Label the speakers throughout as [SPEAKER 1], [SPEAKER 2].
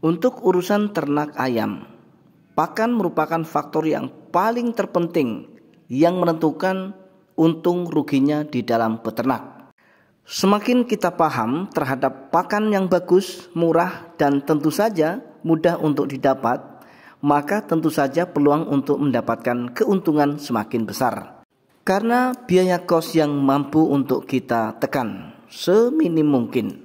[SPEAKER 1] Untuk urusan ternak ayam, pakan merupakan faktor yang paling terpenting yang menentukan untung ruginya di dalam beternak. Semakin kita paham terhadap pakan yang bagus, murah, dan tentu saja mudah untuk didapat, maka tentu saja peluang untuk mendapatkan keuntungan semakin besar. Karena biaya kos yang mampu untuk kita tekan seminim mungkin.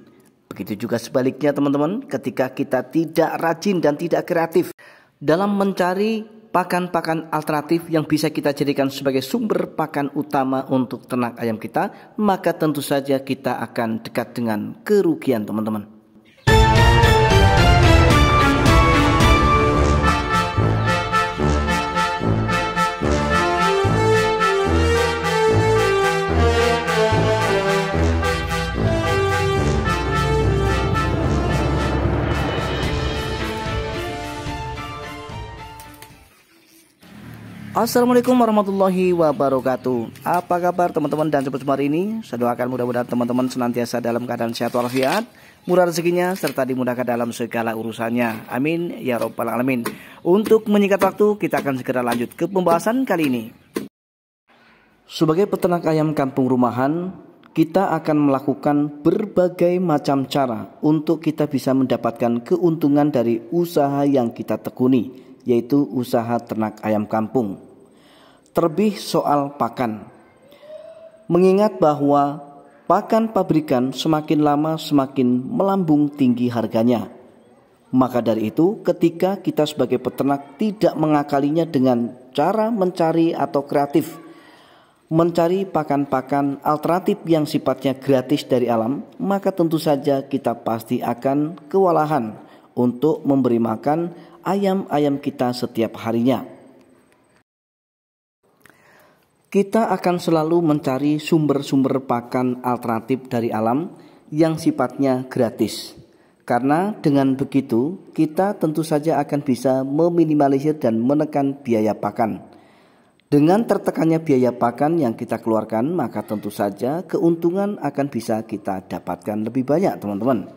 [SPEAKER 1] Begitu juga sebaliknya teman-teman, ketika kita tidak rajin dan tidak kreatif dalam mencari pakan-pakan alternatif yang bisa kita jadikan sebagai sumber pakan utama untuk ternak ayam kita, maka tentu saja kita akan dekat dengan kerugian teman-teman. Assalamualaikum warahmatullahi wabarakatuh. Apa kabar teman-teman dan sobat semua hari ini? Saya doakan mudah-mudahan teman-teman senantiasa dalam keadaan sehat walafiat, murah rezekinya, serta dimudahkan dalam segala urusannya. Amin ya rabbal alamin. Untuk menyingkat waktu, kita akan segera lanjut ke pembahasan kali ini. Sebagai peternak ayam kampung rumahan, kita akan melakukan berbagai macam cara untuk kita bisa mendapatkan keuntungan dari usaha yang kita tekuni, yaitu usaha ternak ayam kampung. Terlebih soal pakan, mengingat bahwa pakan pabrikan semakin lama semakin melambung tinggi harganya. Maka dari itu, ketika kita sebagai peternak tidak mengakalinya dengan cara mencari atau kreatif, mencari pakan-pakan alternatif yang sifatnya gratis dari alam, maka tentu saja kita pasti akan kewalahan untuk memberi makan ayam-ayam kita setiap harinya. Kita akan selalu mencari sumber-sumber pakan alternatif dari alam yang sifatnya gratis. Karena dengan begitu kita tentu saja akan bisa meminimalisir dan menekan biaya pakan. Dengan tertekannya biaya pakan yang kita keluarkan, maka tentu saja keuntungan akan bisa kita dapatkan lebih banyak teman-teman.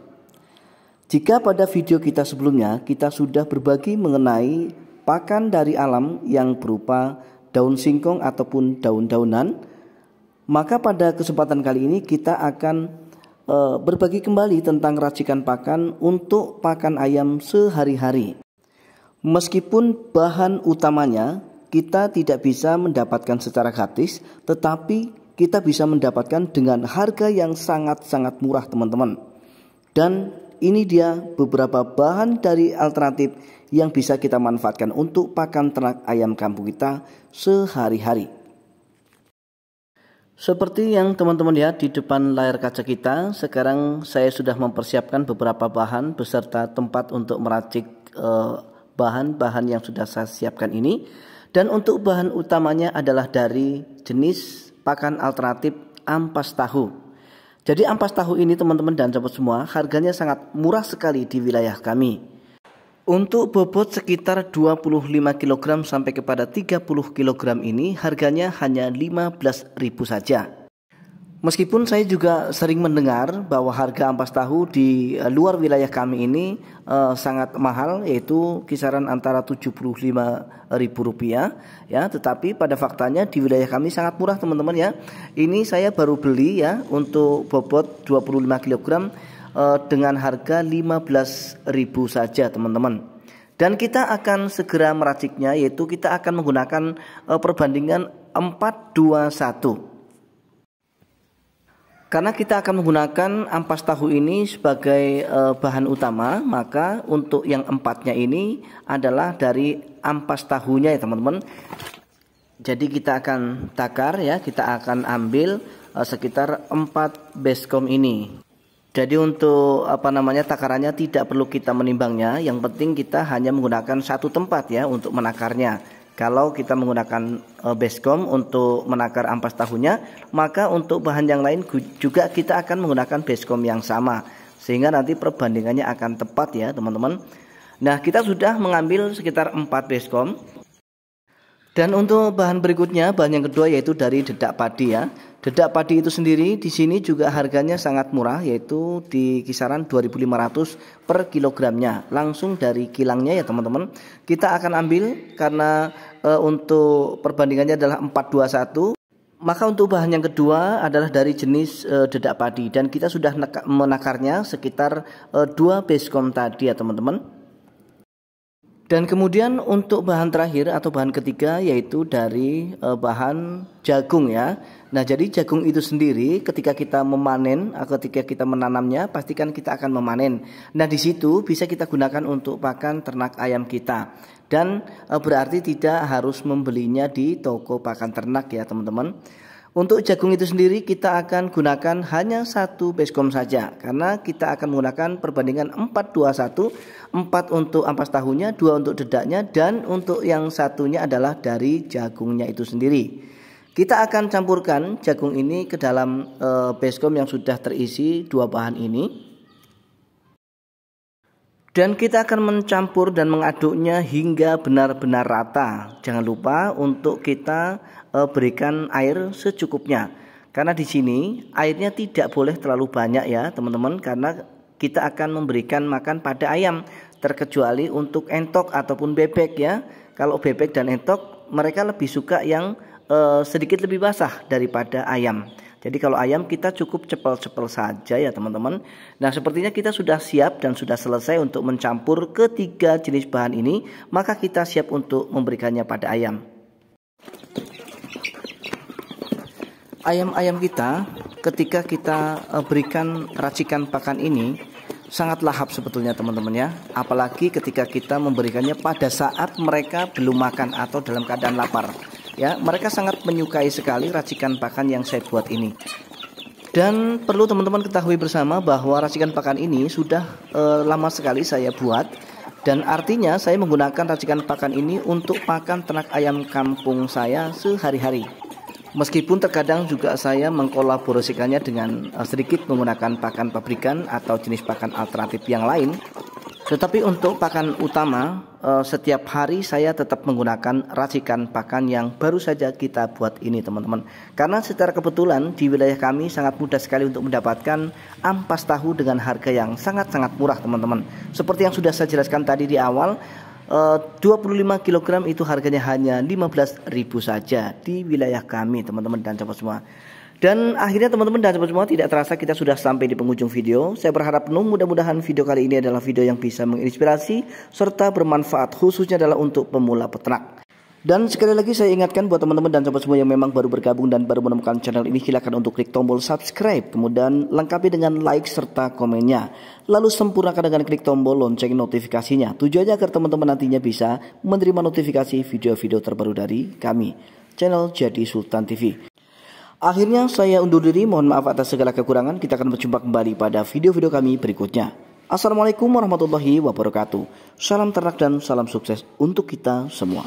[SPEAKER 1] Jika pada video kita sebelumnya kita sudah berbagi mengenai pakan dari alam yang berupa daun singkong ataupun daun-daunan, maka pada kesempatan kali ini kita akan berbagi kembali tentang racikan pakan untuk pakan ayam sehari-hari. Meskipun bahan utamanya kita tidak bisa mendapatkan secara gratis, tetapi kita bisa mendapatkan dengan harga yang sangat-sangat murah teman-teman. Dan ini dia beberapa bahan dari alternatif yang bisa kita manfaatkan untuk pakan ternak ayam kampung kita sehari-hari. Seperti yang teman-teman lihat di depan layar kaca kita, sekarang saya sudah mempersiapkan beberapa bahan beserta tempat untuk meracik bahan-bahan yang sudah saya siapkan ini. Dan untuk bahan utamanya adalah dari jenis pakan alternatif ampas tahu. Jadi ampas tahu ini teman-teman dan sahabat semua, harganya sangat murah sekali di wilayah kami. Untuk bobot sekitar 25 kg sampai kepada 30 kg ini harganya hanya 15.000 saja. Meskipun saya juga sering mendengar bahwa harga ampas tahu di luar wilayah kami ini sangat mahal, yaitu kisaran antara Rp75.000 ya, tetapi pada faktanya di wilayah kami sangat murah teman-teman ya. Ini saya baru beli ya untuk bobot 25 kg dengan harga 15.000 saja teman-teman. Dan kita akan segera meraciknya, yaitu kita akan menggunakan perbandingan 4:1. Karena kita akan menggunakan ampas tahu ini sebagai bahan utama, maka untuk yang empatnya ini adalah dari ampas tahunya ya teman-teman. Jadi kita akan takar ya, kita akan ambil sekitar 4 baskom ini. Jadi untuk takarannya tidak perlu kita menimbangnya, yang penting kita hanya menggunakan satu tempat ya untuk menakarnya. Kalau kita menggunakan baskom untuk menakar ampas tahunya, maka untuk bahan yang lain juga kita akan menggunakan baskom yang sama, sehingga nanti perbandingannya akan tepat ya teman-teman. Nah, kita sudah mengambil sekitar 4 baskom. Dan untuk bahan berikutnya, bahan yang kedua yaitu dari dedak padi ya. Dedak padi itu sendiri di sini juga harganya sangat murah, yaitu di kisaran 2.500 per kilogramnya. Langsung dari kilangnya ya teman-teman. Kita akan ambil karena untuk perbandingannya adalah 4:1. Maka untuk bahan yang kedua adalah dari jenis dedak padi, dan kita sudah menakarnya sekitar 2 baskom tadi ya teman-teman. Dan kemudian untuk bahan terakhir atau bahan ketiga yaitu dari bahan jagung ya. Nah, jadi jagung itu sendiri ketika kita memanen atau ketika kita menanamnya pastikan kita akan memanen. Nah, di situ bisa kita gunakan untuk pakan ternak ayam kita. Dan berarti tidak harus membelinya di toko pakan ternak ya teman-teman. Untuk jagung itu sendiri kita akan gunakan hanya 1 baskom saja, karena kita akan menggunakan perbandingan 4:1, 4 untuk ampas tahunya, 2 untuk dedaknya, dan untuk yang satunya adalah dari jagungnya itu sendiri. Kita akan campurkan jagung ini ke dalam baskom yang sudah terisi 2 bahan ini. Dan kita akan mencampur dan mengaduknya hingga benar-benar rata. Jangan lupa untuk kita berikan air secukupnya. Karena di sini airnya tidak boleh terlalu banyak ya teman-teman, karena kita akan memberikan makan pada ayam. Terkecuali untuk entok ataupun bebek ya. Kalau bebek dan entok mereka lebih suka yang sedikit lebih basah daripada ayam. Jadi kalau ayam kita cukup cepel-cepel saja ya teman-teman. Nah, sepertinya kita sudah siap dan sudah selesai untuk mencampur ketiga jenis bahan ini. Maka kita siap untuk memberikannya pada ayam. Ayam-ayam kita ketika kita berikan racikan pakan ini sangat lahap sebetulnya teman-teman ya. Apalagi ketika kita memberikannya pada saat mereka belum makan atau dalam keadaan lapar. Ya, mereka sangat menyukai sekali racikan pakan yang saya buat ini. Dan perlu teman-teman ketahui bersama bahwa racikan pakan ini sudah lama sekali saya buat. Dan artinya saya menggunakan racikan pakan ini untuk pakan ternak ayam kampung saya sehari-hari. Meskipun terkadang juga saya mengkolaborasikannya dengan sedikit menggunakan pakan pabrikan atau jenis pakan alternatif yang lain. Tetapi untuk pakan utama setiap hari saya tetap menggunakan racikan pakan yang baru saja kita buat ini teman-teman. Karena secara kebetulan di wilayah kami sangat mudah sekali untuk mendapatkan ampas tahu dengan harga yang sangat-sangat murah teman-teman. Seperti yang sudah saya jelaskan tadi di awal, 25 kg itu harganya hanya 15.000 saja di wilayah kami teman-teman dan sahabat semua. Dan akhirnya teman-teman dan sahabat semua, tidak terasa kita sudah sampai di penghujung video. Saya berharap mudah-mudahan video kali ini adalah video yang bisa menginspirasi serta bermanfaat, khususnya adalah untuk pemula peternak. Dan sekali lagi saya ingatkan buat teman-teman dan sahabat semua yang memang baru bergabung dan baru menemukan channel ini, silakan untuk klik tombol subscribe, kemudian lengkapi dengan like serta komennya. Lalu sempurnakan dengan klik tombol lonceng notifikasinya. Tujuannya agar teman-teman nantinya bisa menerima notifikasi video-video terbaru dari kami, channel Jadi Sultan TV. Akhirnya saya undur diri, mohon maaf atas segala kekurangan. Kita akan berjumpa kembali pada video-video kami berikutnya. Assalamualaikum warahmatullahi wabarakatuh. Salam ternak dan salam sukses untuk kita semua.